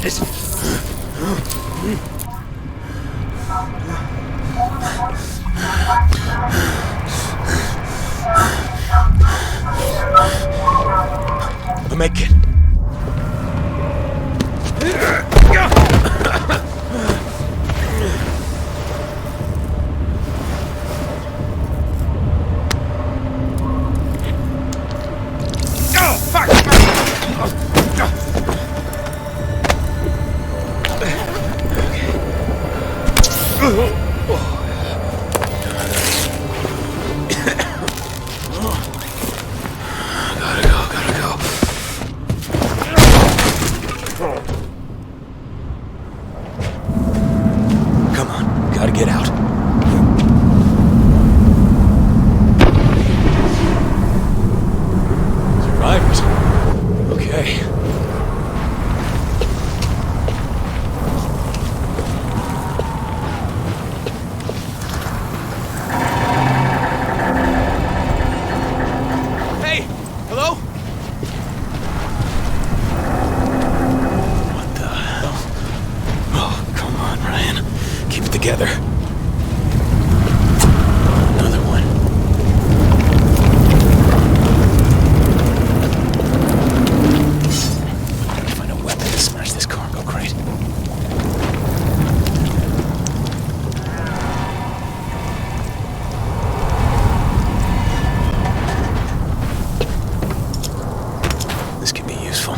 this. A med kit. Get out. Survivors. Okay. Hey! Hello? What the hell? Oh, come on, Ryan. Keep it together. Another one. Gotta find a weapon to smash this cargo crate. This could be useful.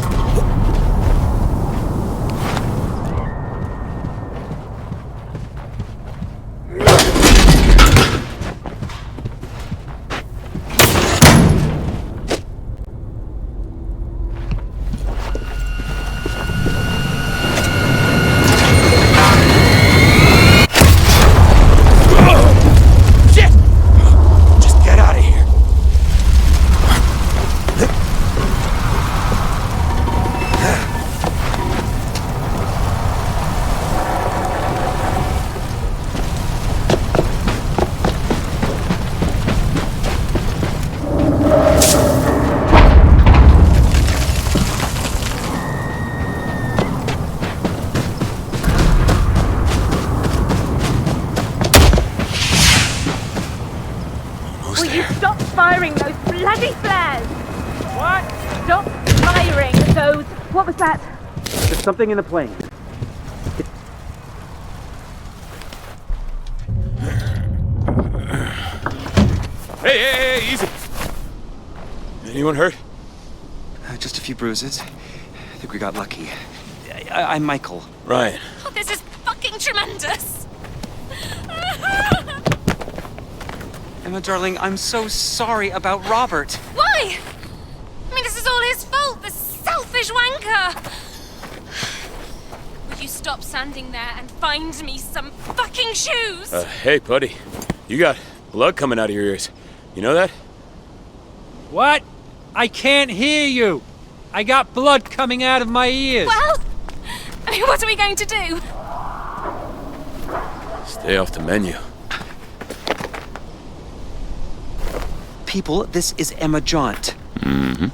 Will you stop firing those bloody flares? What? Stop firing those... What was that? There's something in the plane. Hey, easy. Anyone hurt? Just a few bruises. I think we got lucky. I'm Michael. Ryan. Oh, this is fucking tremendous. Emma, darling, I'm so sorry about Robert. Why? I mean, this is all his fault, the selfish wanker. Would you stop standing there and find me some fucking shoes? Hey, buddy. You got blood coming out of your ears. You know that? What? I can't hear you. I got blood coming out of my ears. Well, I mean, what are we going to do? Stay off the menu. People, this is Emma Jaunt. Mm-hmm.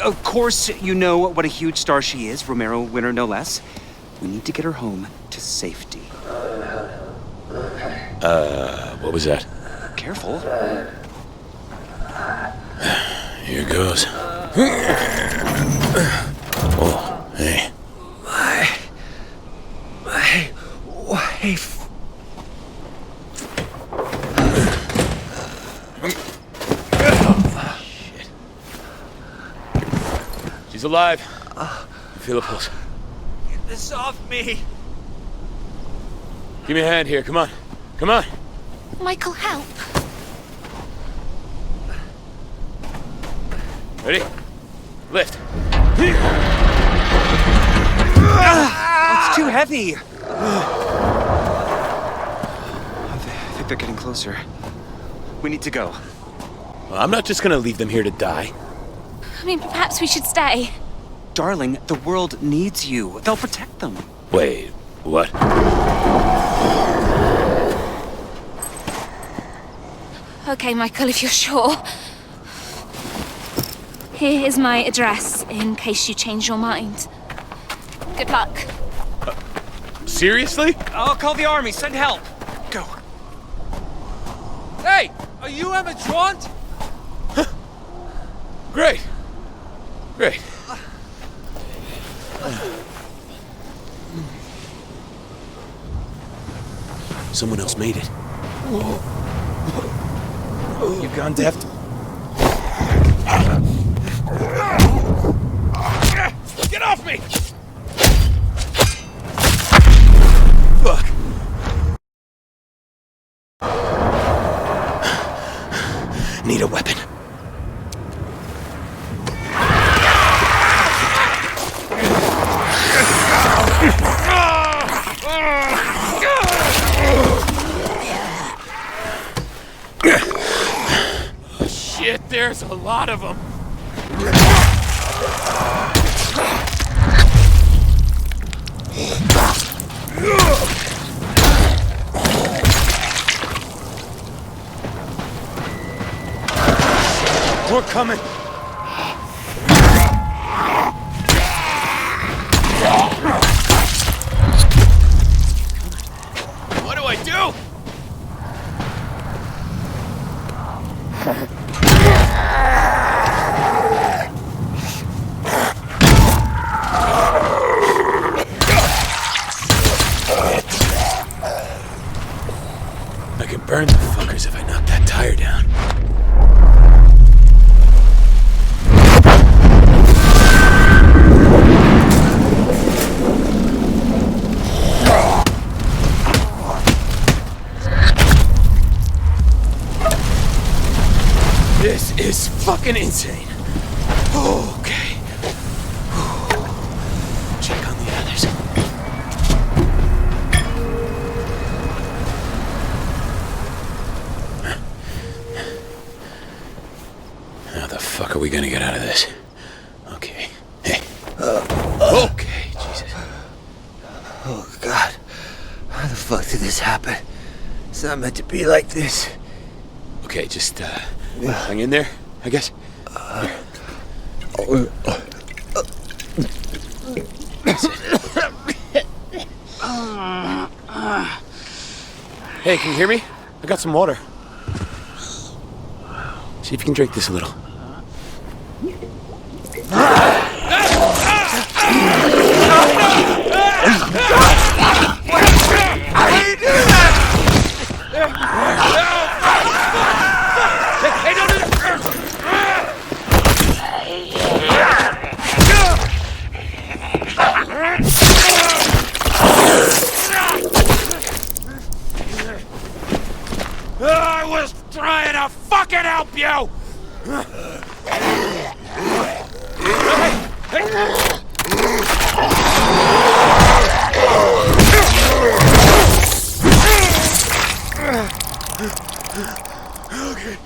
Of course, you know what a huge star she is, Romero winner no less. We need to get her home to safety. What was that? Careful. Here goes. Oh, hey. My wife. Shit. She's alive. Feel the pulse. Get this off me. Give me a hand here. Come on. Come on. Michael, help. Ready? Lift. It's too heavy. I think they're getting closer. We need to go. Well, I'm not just gonna leave them here to die. I mean, perhaps we should stay. Darling, the world needs you. They'll protect them. Wait, what? Okay, Michael, if you're sure. Here is my address, in case you change your mind. Good luck. Seriously? I'll call the army. Send help. Go. Hey, are you Emma Traunt? Great. Great. Someone else made it. You gone deft? Get off me! Fuck. Need a weapon. Shit, there's a lot of them. We're coming. What do I do? I can burn the fuckers if I knock that tire down. This is fucking insane. Okay. Check on the others. How the fuck are we gonna get out of this? Okay. Hey. Okay, Jesus. Oh, God. How the fuck did this happen? It's not meant to be like this. Okay, just, hang in there, I guess. Hey, can you hear me? I got some water. See if you can drink this a little. Hey, don't do that! I was trying to fucking help you! Okay.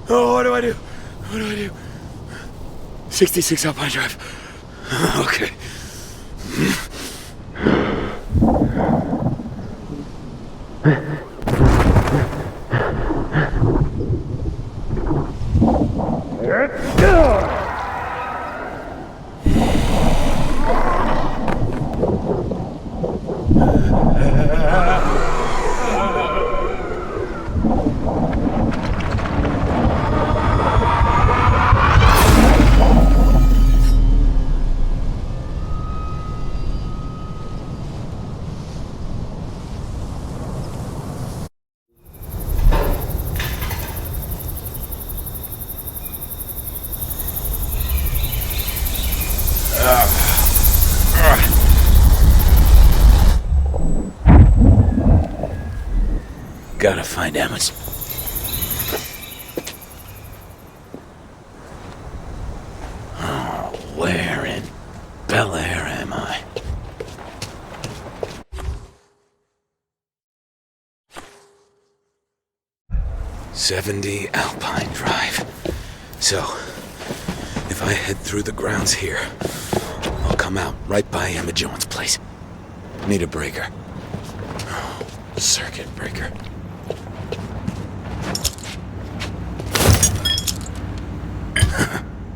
Oh, what do I do? What do I do? 66 Alpine Drive. Okay. Gotta find Emma's. Oh, where in Bel Air am I? "70 Alpine Drive." So, if I head through the grounds here, I'll come out right by Emma Jones' place. Need a breaker. Circuit breaker.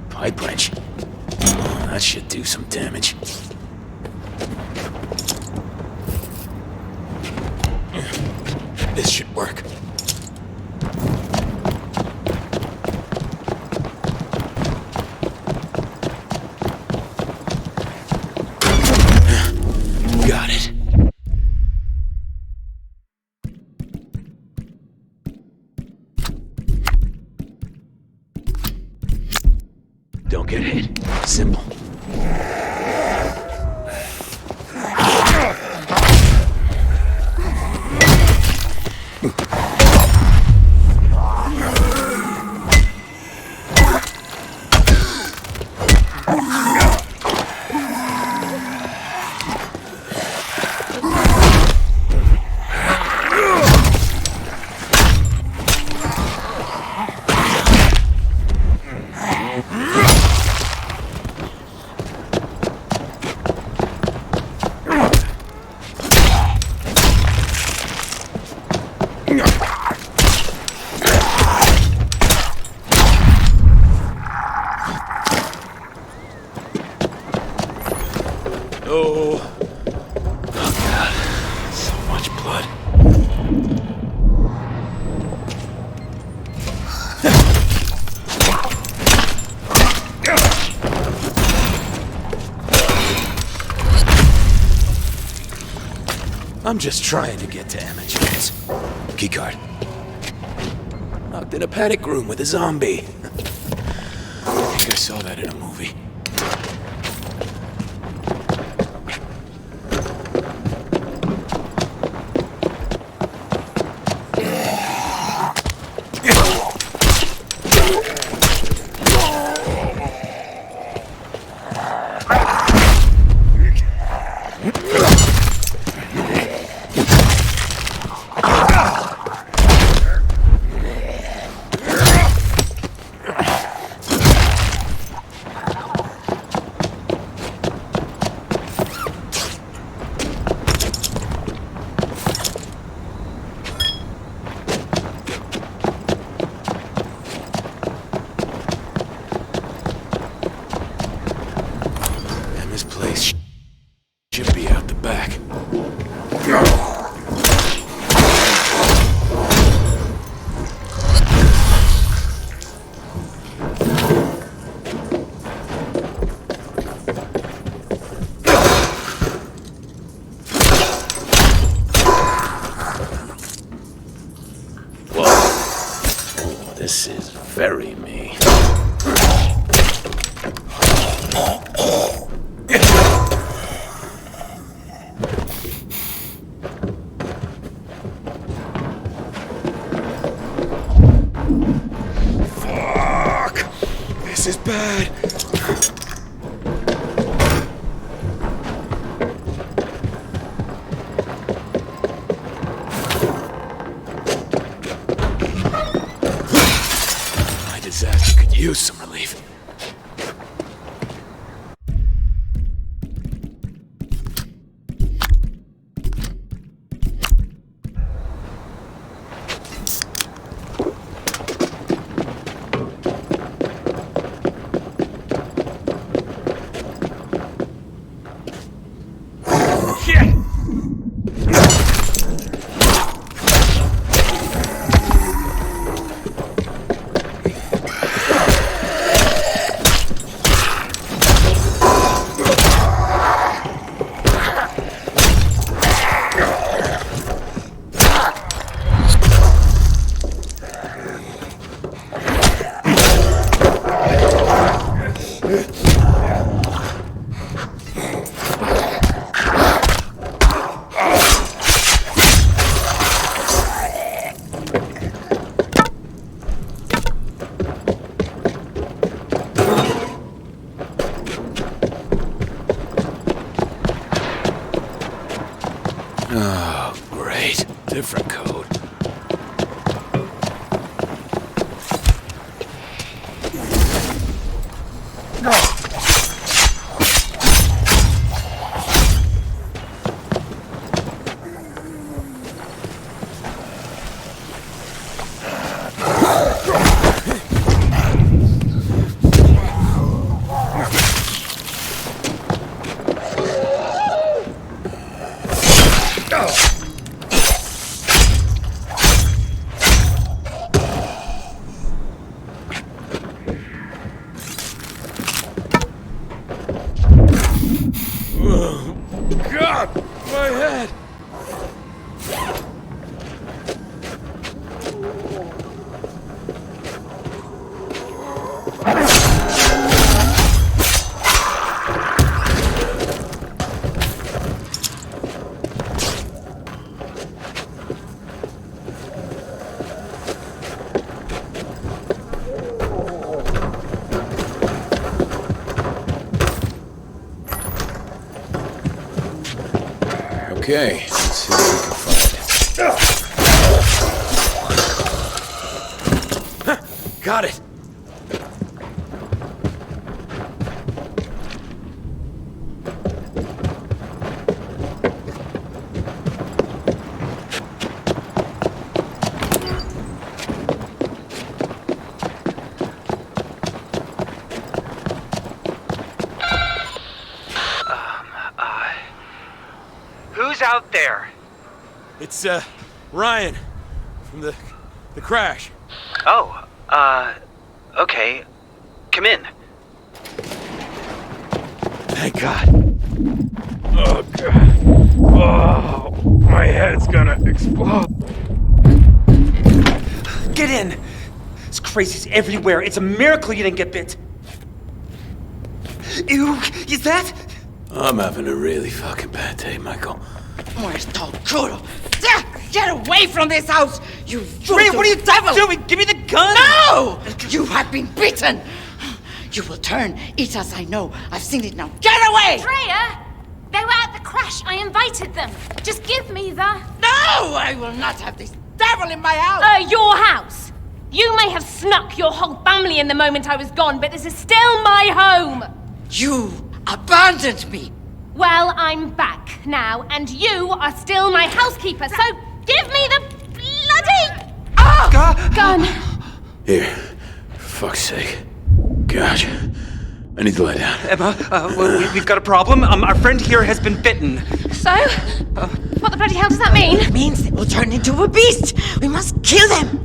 Pipe wrench. Oh, that should do some damage. This should work. Got it. Don't get hit. Simple. Oh. Oh, God. So much blood. I'm just trying to get to Emma Jones. Keycard. Locked in a panic room with a zombie. I think I saw that in a movie. Emma's place should be out the back. Whoa. This is very me. Fuck! This is bad. My disaster could use some relief. Okay, let's see what we can find. Got it! Who's out there? It's, Ryan. From the crash. Oh, okay. Come in. Thank God. Oh, God. Oh, my head's gonna explode. Get in! This crazy's everywhere. It's a miracle you didn't get bit. Ew, is that? I'm having a really fucking bad day, Michael. Muerto crudo. Get away from this house, you Ray, what are you devil! doing? Give me the gun! No! You have been beaten! You will turn, eat us, I know. I've seen it now. Get away! Freya! They were at the crash. I invited them. Just give me the... No! I will not have this devil in my house! Your house. You may have snuck your whole family in the moment I was gone, but this is still my home. You abandoned me! Well, I'm back now, and you are still my housekeeper, so give me the bloody... gun. Here. For fuck's sake. Gosh. I need to lie down. Emma, we've got a problem. Our friend here has been bitten. So? What the bloody hell does that mean? It means they will turn into a beast! We must kill them!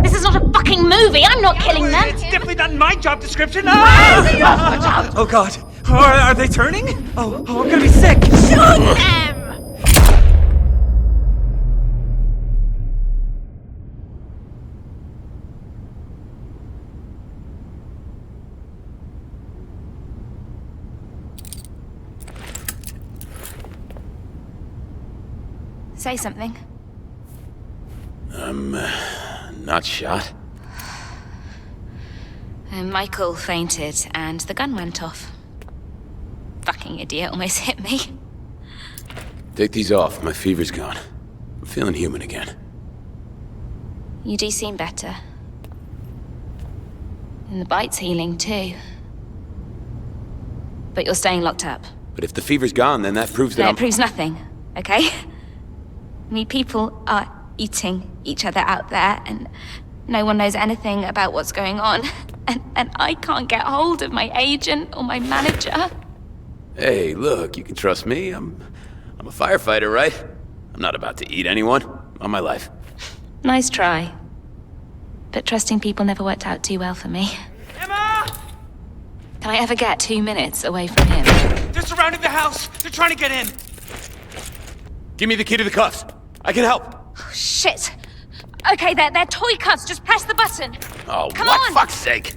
This is not a fucking movie. I'm not killing them. It's definitely not in my job description. Oh God. Are they turning? Oh, I'm gonna be sick. Shoot them! Say something. I'm, not shot. Michael fainted and the gun went off. Fucking idiot almost hit me. Take these off. My fever's gone. I'm feeling human again. You do seem better. And the bite's healing too. But you're staying locked up. But if the fever's gone, then that proves that No, I'm... it proves nothing, okay? I mean, people are eating each other out there, and no one knows anything about what's going on. And I can't get hold of my agent or my manager. Hey, look, you can trust me. I'm a firefighter, right? I'm not about to eat anyone. On my life. Nice try. But trusting people never worked out too well for me. Emma! Can I ever get 2 minutes away from him? They're surrounding the house. They're trying to get in. Give me the key to the cuffs. I can help. Oh, shit! Okay, they're toy cuffs. Just press the button. Oh, Come what on. fuck's sake?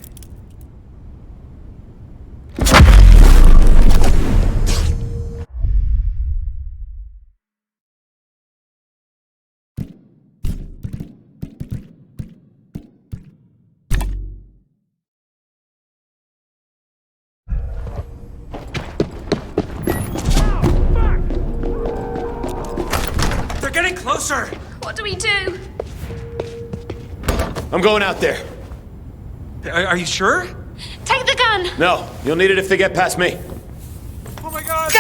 They're getting closer. What do we do? I'm going out there. Are you sure? Take the gun! No, you'll need it if they get past me. Oh my God!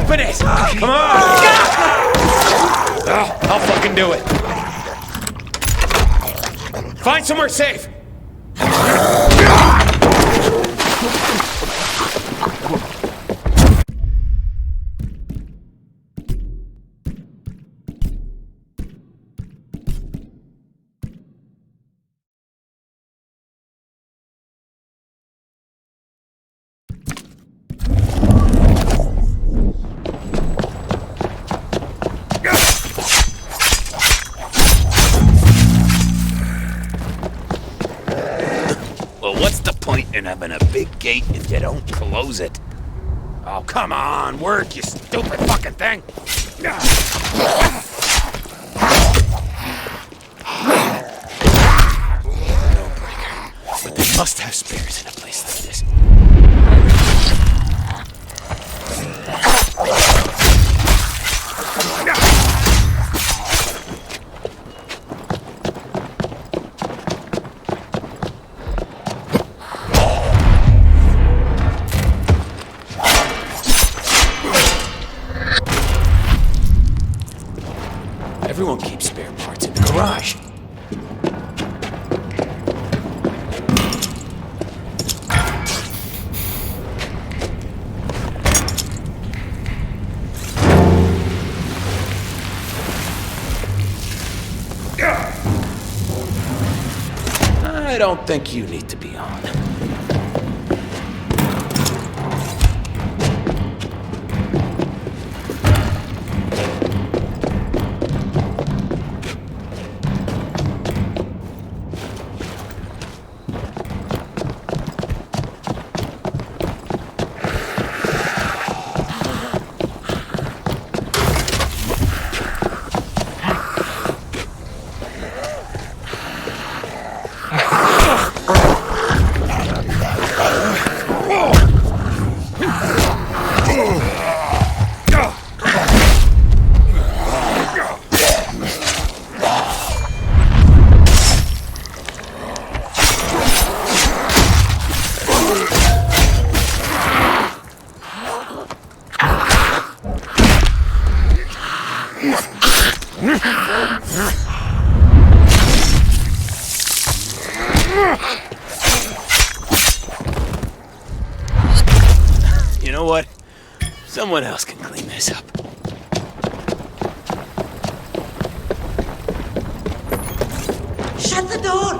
Open it! Come on! I'll fucking do it. Find somewhere safe. Well, what's the point in having a big gate if you don't close it? Oh, come on, work, you stupid fucking thing! No breaker. But they must have spares in a place like this. garage. I don't think you need to be on. You know what? Someone else can clean this up. Shut the door!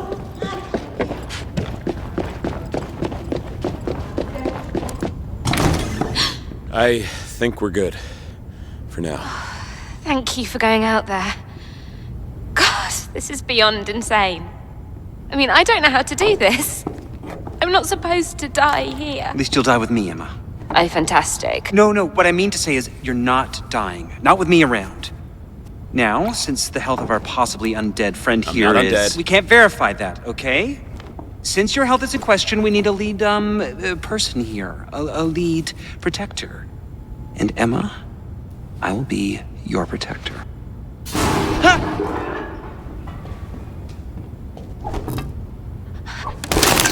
I think we're good. For now. Thank you for going out there. God, this is beyond insane. I mean, I don't know how to do this. I'm not supposed to die here. At least you'll die with me, Emma. Oh, fantastic. No, what I mean to say is you're not dying. Not with me around. Now, since the health of our possibly undead friend I'm here not is... undead. We can't verify that, okay? Since your health is in question, we need a lead, person here. A lead protector. And Emma, I will be your protector.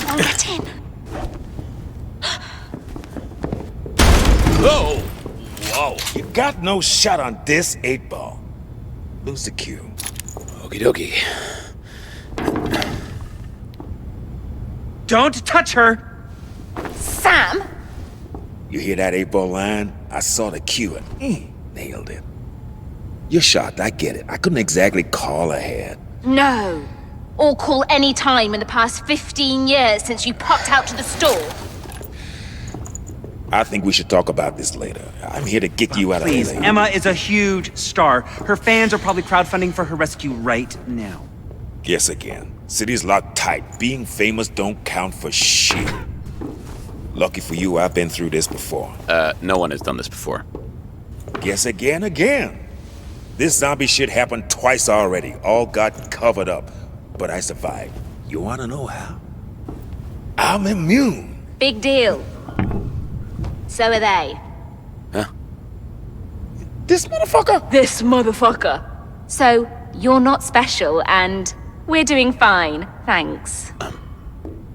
I'll get in. Whoa! Whoa! You got no shot on this 8-ball. Lose the cue. Okie dokie. Don't touch her! Sam? You hear that 8-ball line? I saw the cue and nailed it. You're shocked, I get it. I couldn't exactly call ahead. No. Or call any time in the past 15 years since you popped out to the store. I think we should talk about this later. I'm here to get you out Please, of LA. Emma is a huge star. Her fans are probably crowdfunding for her rescue right now. Guess again. City's locked tight. Being famous don't count for shit. Lucky for you, I've been through this before. No one has done this before. Guess again. This zombie shit happened twice already. All got covered up. But I survived. You wanna know how? I'm immune. Big deal. So are they. Huh? This motherfucker? This motherfucker. So, you're not special, and we're doing fine, thanks.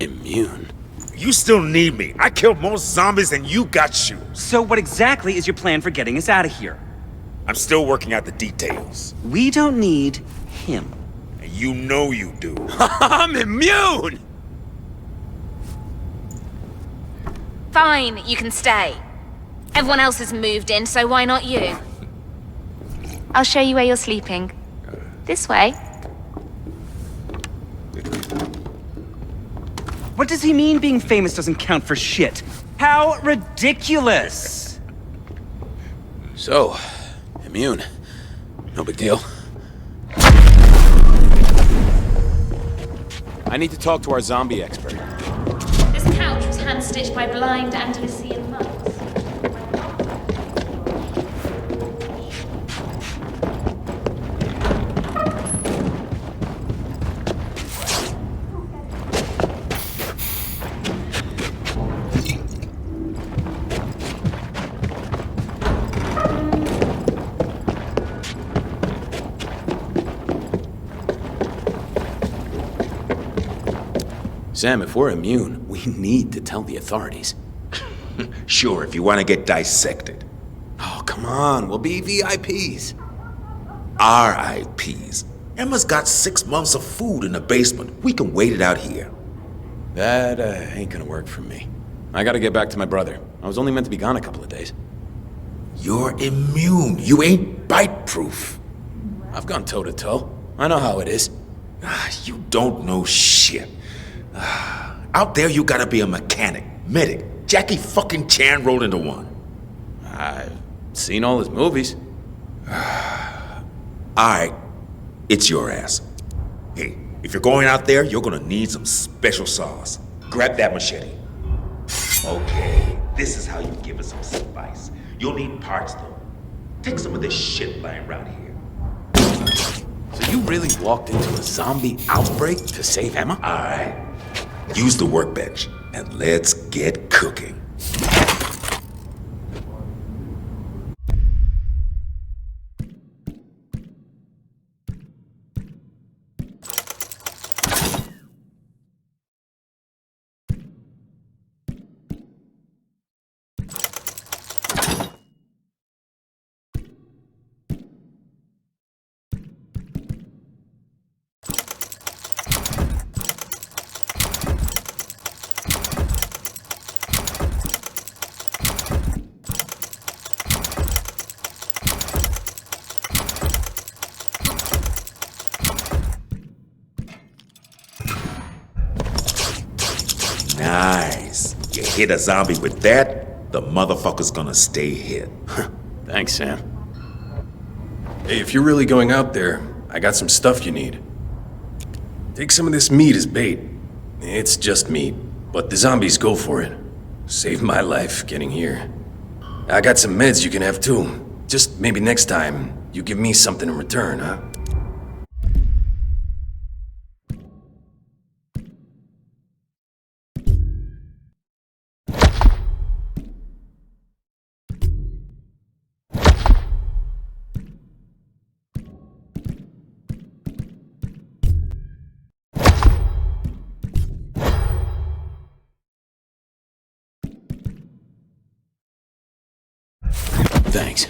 Immune? You still need me. I killed more zombies than you got shoes. So what exactly is your plan for getting us out of here? I'm still working out the details. We don't need him. And you know you do. I'm immune! Fine, you can stay. Everyone else has moved in, so why not you? I'll show you where you're sleeping. This way. What does he mean being famous doesn't count for shit? How ridiculous! So, immune. No big deal. I need to talk to our zombie expert. This couch was hand-stitched by blind Andalusian monks. Sam, if we're immune, we need to tell the authorities. Sure, if you want to get dissected. Oh, come on. We'll be VIPs. RIPs. Emma's got 6 months of food in the basement. We can wait it out here. That ain't gonna work for me. I gotta get back to my brother. I was only meant to be gone a couple of days. You're immune. You ain't bite-proof. I've gone toe-to-toe. I know how it is. You don't know shit. Out there, you gotta be a mechanic, medic. Jackie fucking Chan rolled into one. I've seen all his movies. Alright, it's your ass. Hey, if you're going out there, you're gonna need some special sauce. Grab that machete. Okay, this is how you give it some spice. You'll need parts though. Take some of this shit lying around here. So you really walked into a zombie outbreak to save Emma? Alright, use the workbench and let's get cooking. Nice. You hit a zombie with that, the motherfucker's gonna stay hit. Thanks, Sam. Hey, if you're really going out there, I got some stuff you need. Take some of this meat as bait. It's just meat, but the zombies go for it. Saved my life getting here. I got some meds you can have too. Just maybe next time, you give me something in return, huh? Thanks.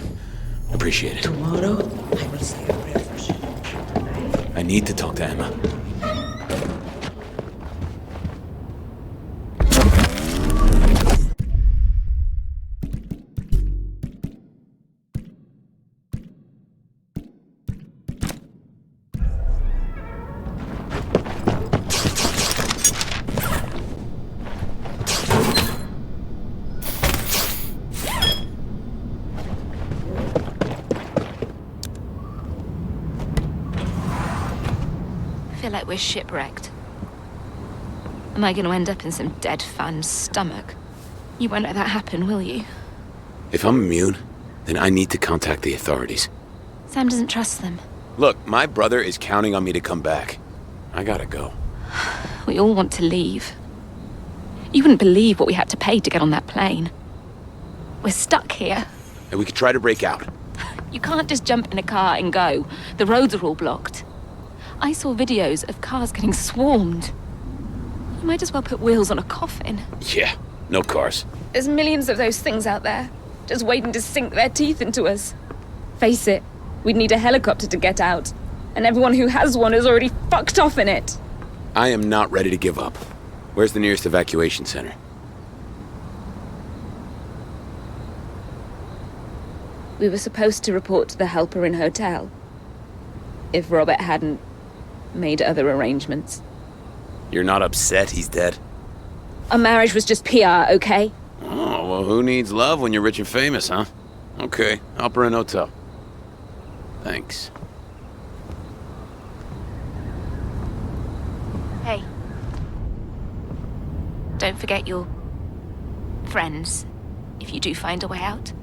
Appreciate it. Tomorrow, I will say a prayer for you. I need to talk to Emma. I feel like we're shipwrecked. Am I going to end up in some dead fan's stomach? You won't let that happen, will you? If I'm immune, then I need to contact the authorities. Sam doesn't trust them. Look, my brother is counting on me to come back. I gotta go. We all want to leave. You wouldn't believe what we had to pay to get on that plane. We're stuck here. And we could try to break out. You can't just jump in a car and go. The roads are all blocked. I saw videos of cars getting swarmed. You might as well put wheels on a coffin. Yeah, no cars. There's millions of those things out there, just waiting to sink their teeth into us. Face it, we'd need a helicopter to get out. And everyone who has one is already fucked off in it. I am not ready to give up. Where's the nearest evacuation center? We were supposed to report to the Helper Inn Hotel. If Robert hadn't made other arrangements. You're not upset he's dead? Our marriage was just PR, okay? Oh, well, who needs love when you're rich and famous, huh? Okay, Helper Inn Hotel. Thanks. Hey. Don't forget your friends, if you do find a way out.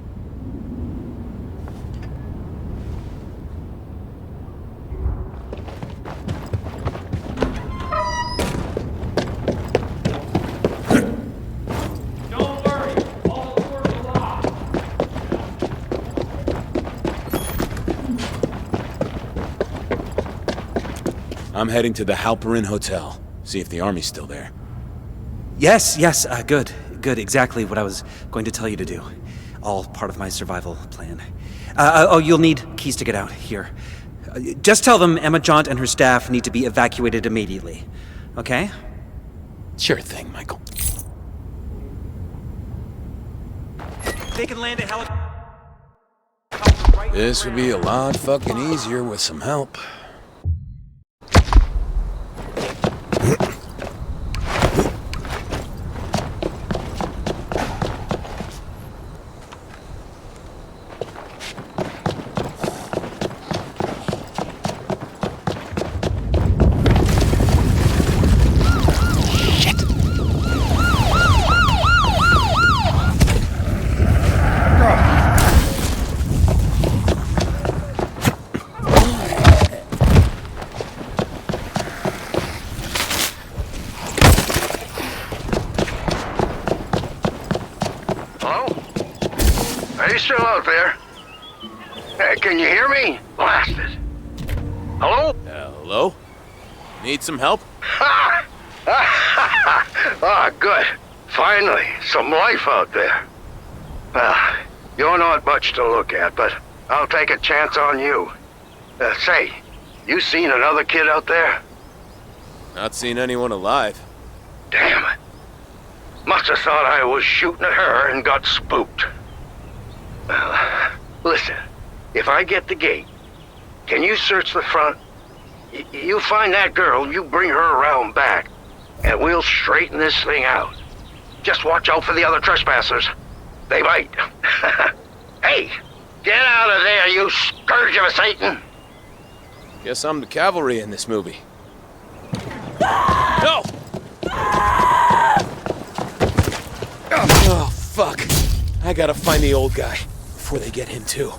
I'm heading to the Helper Inn Hotel. See if the army's still there. Yes, good. Good, exactly what I was going to tell you to do. All part of my survival plan. Oh, you'll need keys to get out. Here. Just tell them Emma Jaunt and her staff need to be evacuated immediately. Okay? Sure thing, Michael. They can land a helicopter. This would be a lot fucking easier with some help. Are you still out there? Can you hear me? Blasted. Hello? Hello? Need some help? Ha! Ah, good. Finally, some life out there. Well, you're not much to look at, but I'll take a chance on you. Say, you seen another kid out there? Not seen anyone alive. Damn it. Must have thought I was shooting at her and got spooked. Well, listen, if I get the gate, can you search the front? You find that girl, you bring her around back, and we'll straighten this thing out. Just watch out for the other trespassers. They bite. Hey, get out of there, you scourge of a Satan! Guess I'm the cavalry in this movie. No! Oh, fuck. I gotta find the old guy before they get him too.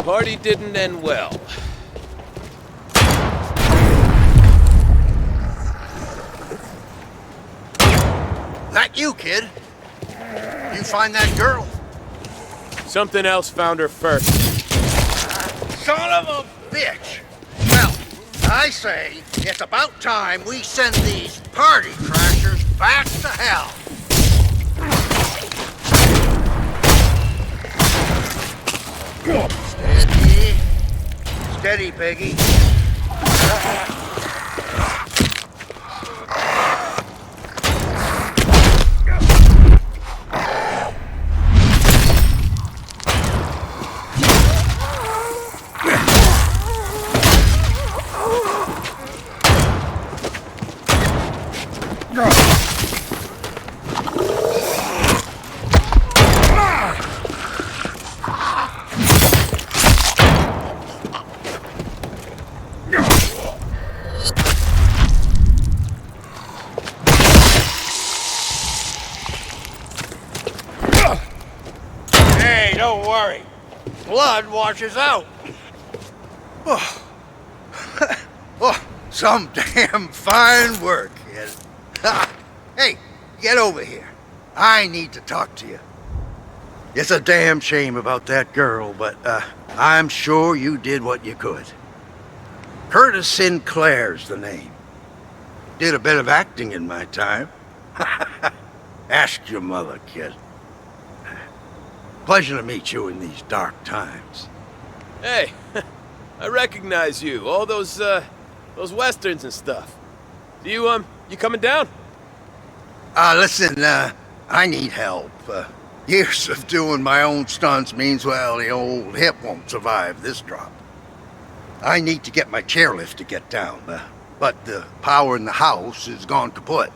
Party didn't end well. That you, kid? You find that girl? Something else found her first. Son of a bitch! Well, I say it's about time we send these party crashers back to hell. Steady. Steady, Peggy. Hey, don't worry. Blood washes out. Oh. Oh, some damn fine work, kid. Hey, get over here. I need to talk to you. It's a damn shame about that girl, but I'm sure you did what you could. Curtis Sinclair's the name. Did a bit of acting in my time. Ask your mother, kid. Pleasure to meet you in these dark times. Hey, I recognize you. All those westerns and stuff. You coming down? Listen, I need help. Years of doing my own stunts means, well, the old hip won't survive this drop. I need to get my chairlift to get down, but the power in the house is gone kaput.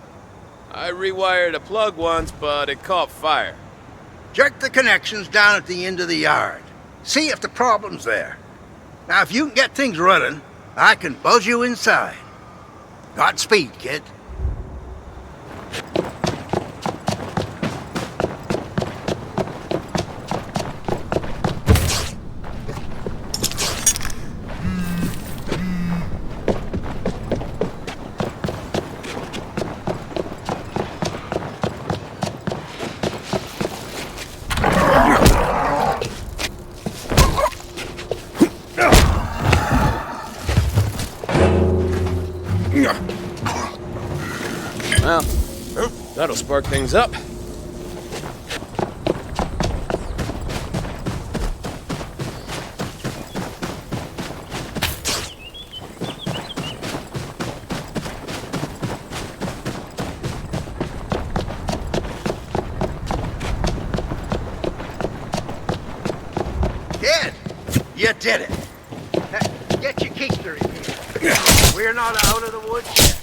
I rewired a plug once, but it caught fire. Check the connections down at the end of the yard. See if the problem's there. Now, if you can get things running, I can buzz you inside. Godspeed, kid. Well, that'll spark things up. Kid, you did it. Get your keister in here. We're not out of the woods yet.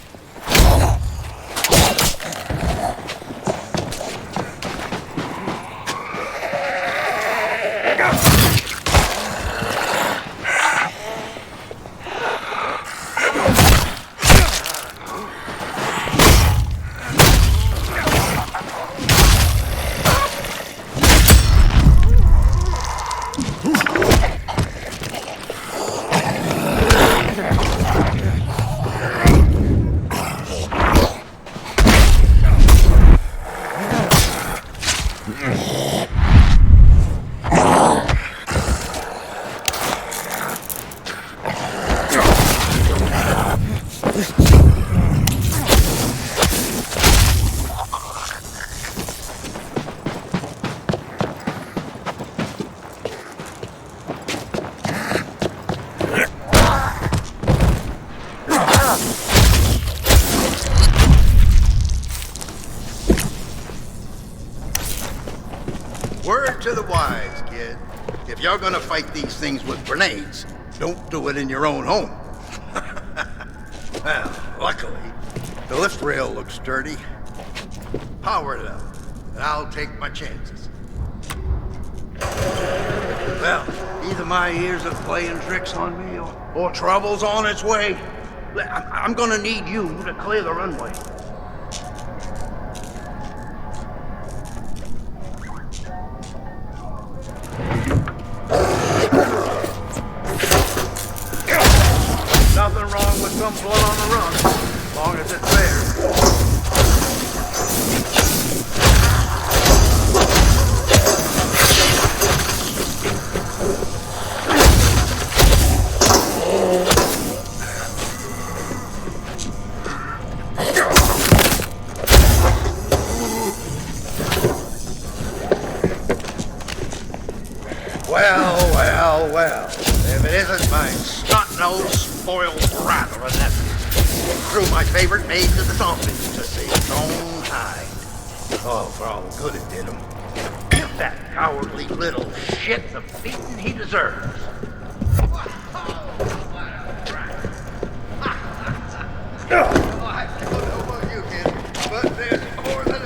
Word to the wise, kid. If you're gonna fight these things with grenades, don't do it in your own home. Well, luckily, the lift rail looks sturdy. Power it up, and I'll take my chances. Well, either my ears are playing tricks on me, or trouble's on its way. I'm gonna need you to clear the runway. Nothing wrong with some blood on the run, as long as it's there. Well. If it isn't my snot-nosed, spoiled rattler nephew, threw my favorite maid to the zombies to save his own hide. Oh, for all the good it did him. Give that cowardly little shit the beating he deserves. I don't know about you, kid, but there's more than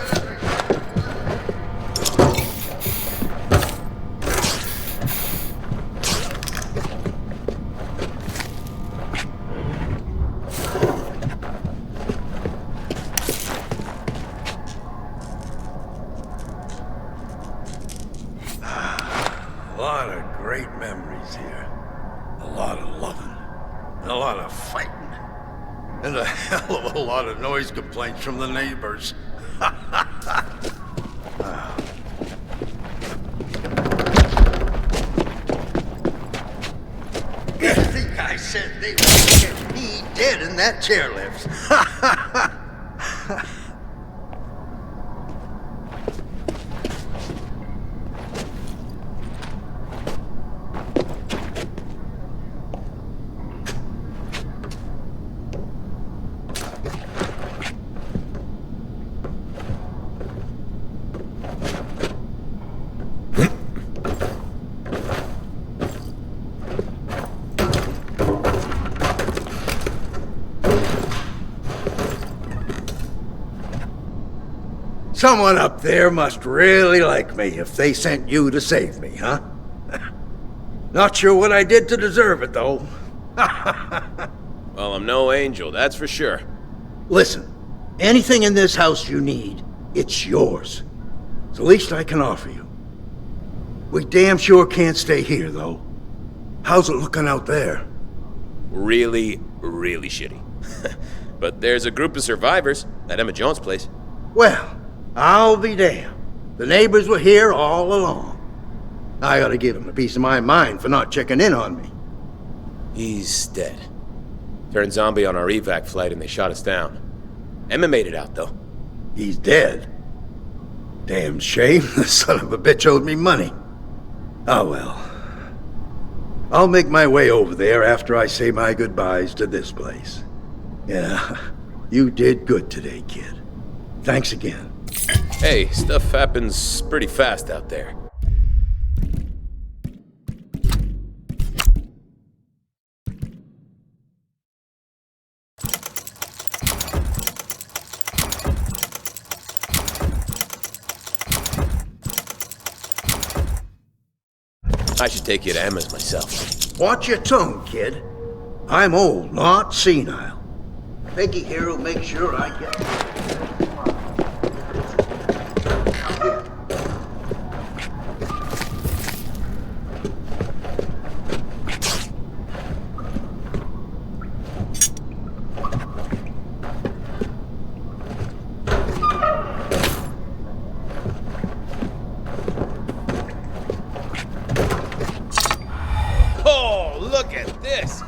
a lot of great memories here. A lot of loving. And a lot of fighting. And a hell of a lot of noise complaints from the neighbors. I think I said they would get me dead in that chairlift. Someone up there must really like me if they sent you to save me, huh? Not sure what I did to deserve it, though. Well, I'm no angel, that's for sure. Listen, anything in this house you need, it's yours. It's the least I can offer you. We damn sure can't stay here, though. How's it looking out there? Really, really shitty. But there's a group of survivors at Emma Jones' place. Well, I'll be damned. The neighbors were here all along. I ought to give him a piece of my mind for not checking in on me. He's dead. Turned zombie on our evac flight and they shot us down. Emma made it out, though. He's dead. Damn shame. The son of a bitch owed me money. Oh well. I'll make my way over there after I say my goodbyes to this place. Yeah, you did good today, kid. Thanks again. Hey, stuff happens pretty fast out there. I should take you to Emma's myself. Watch your tongue, kid. I'm old, not senile. Peggy here will make sure I get... Oh, look at this!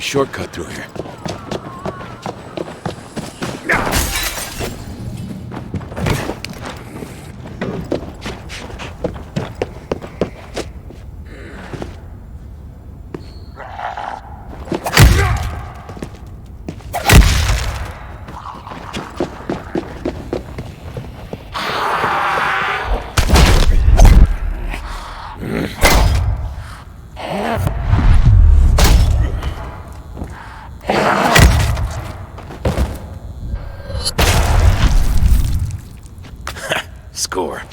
Shortcut through here. Score.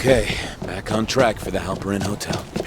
Okay, back on track for the Halperin Hotel.